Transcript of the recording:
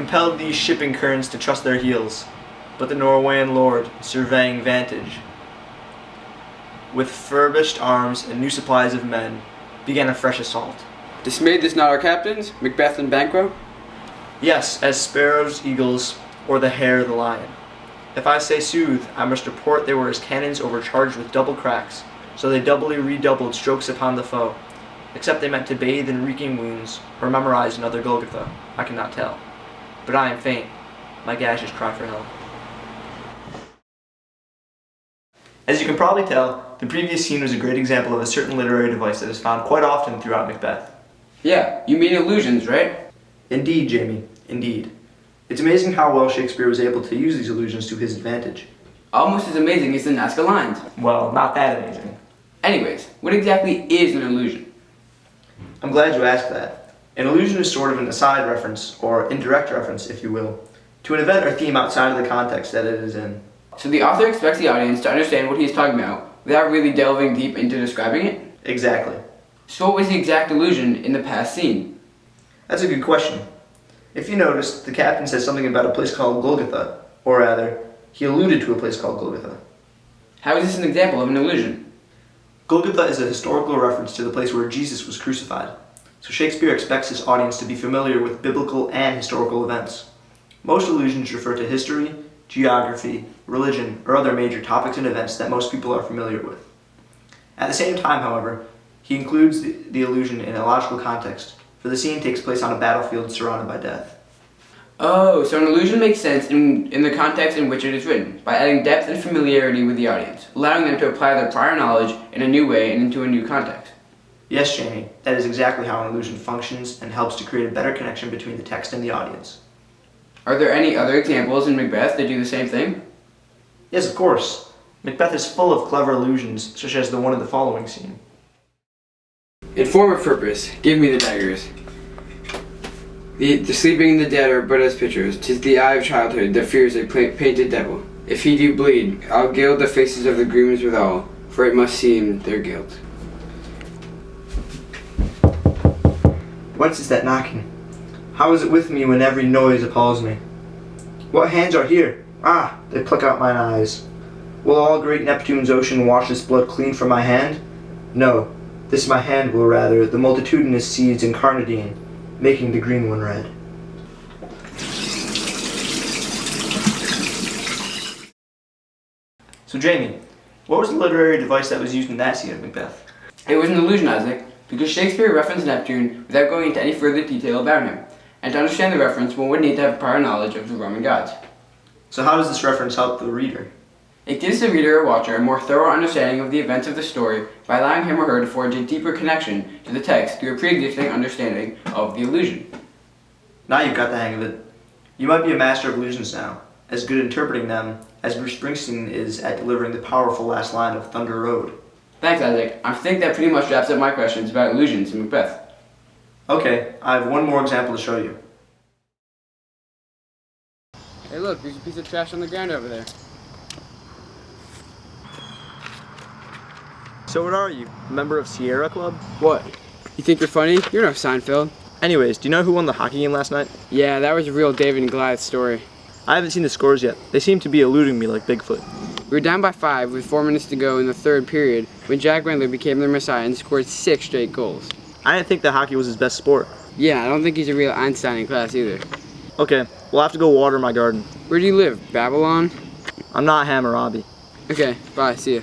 compelled these shipping currents to trust their heels, but the Norwegian lord, surveying vantage, with furbished arms and new supplies of men, began a fresh assault. Dismayed this not our captains, Macbeth and Banquo? Yes, as sparrows, eagles, or the hare, the lion. If I say sooth, I must report they were as cannons overcharged with double cracks, so they doubly redoubled strokes upon the foe, except they meant to bathe in reeking wounds, or memorize another Golgotha, I cannot tell. But I am faint, my gashes cry for help. As you can probably tell, the previous scene was a great example of a certain literary device that is found quite often throughout Macbeth. Yeah, you mean allusions, right? Indeed, Jamie, indeed. It's amazing how well Shakespeare was able to use these allusions to his advantage. Almost as amazing as the Nazca lines. Well, not that amazing. Anyways, what exactly is an allusion? I'm glad you asked that. An allusion is sort of an aside reference, or indirect reference, if you will, to an event or theme outside of the context that it is in. So the author expects the audience to understand what he's talking about without really delving deep into describing it? Exactly. So what was the exact allusion in the past scene? That's a good question. If you noticed, the captain says something about a place called Golgotha, or rather, he alluded to a place called Golgotha. How is this an example of an allusion? Golgotha is a historical reference to the place where Jesus was crucified, so Shakespeare expects his audience to be familiar with biblical and historical events. Most allusions refer to history, geography, religion, or other major topics and events that most people are familiar with. At the same time, however, he includes the allusion in a logical context, for the scene takes place on a battlefield surrounded by death. Oh, so an allusion makes sense in the context in which it is written, by adding depth and familiarity with the audience, allowing them to apply their prior knowledge in a new way and into a new context. Yes, Jamie, that is exactly how an allusion functions and helps to create a better connection between the text and the audience. Are there any other examples in Macbeth that do the same thing? Yes, of course. Macbeth is full of clever allusions, such as the one in the following scene. In form of purpose, give me the daggers. The sleeping and the dead are but as pictures. 'Tis the eye of childhood that fears a painted devil. If he do bleed, I'll gild the faces of the grooms withal, for it must seem their guilt. Whence is that knocking? How is it with me when every noise appalls me? What hands are here? Ah, they pluck out mine eyes. Will all great Neptune's ocean wash this blood clean from my hand? No, this my hand will rather, the multitudinous seeds incarnadine, making the green one red. So Jamie, what was the literary device that was used in that scene of Macbeth? It was an allusion, Isaac, because Shakespeare referenced Neptune without going into any further detail about him, and to understand the reference one would need to have prior knowledge of the Roman gods. So how does this reference help the reader? It gives the reader or watcher a more thorough understanding of the events of the story by allowing him or her to forge a deeper connection to the text through a pre-existing understanding of the allusion. Now you've got the hang of it. You might be a master of allusions now, as good at interpreting them as Bruce Springsteen is at delivering the powerful last line of Thunder Road. Thanks, Isaac. I think that pretty much wraps up my questions about allusions in Macbeth. Okay, I have one more example to show you. Hey look, there's a piece of trash on the ground over there. So what are you, a member of Sierra Club? What? You think you're funny? You're no Seinfeld. Anyways, do you know who won the hockey game last night? Yeah, that was a real David and Goliath story. I haven't seen the scores yet. They seem to be eluding me like Bigfoot. We were down by 5 with 4 minutes to go in the third period when Jack Randler became their messiah and scored 6 straight goals. I didn't think that hockey was his best sport. Yeah, I don't think he's a real Einstein in class either. Okay, we'll have to go water my garden. Where do you live? Babylon? I'm not Hammurabi. Okay, bye, see ya.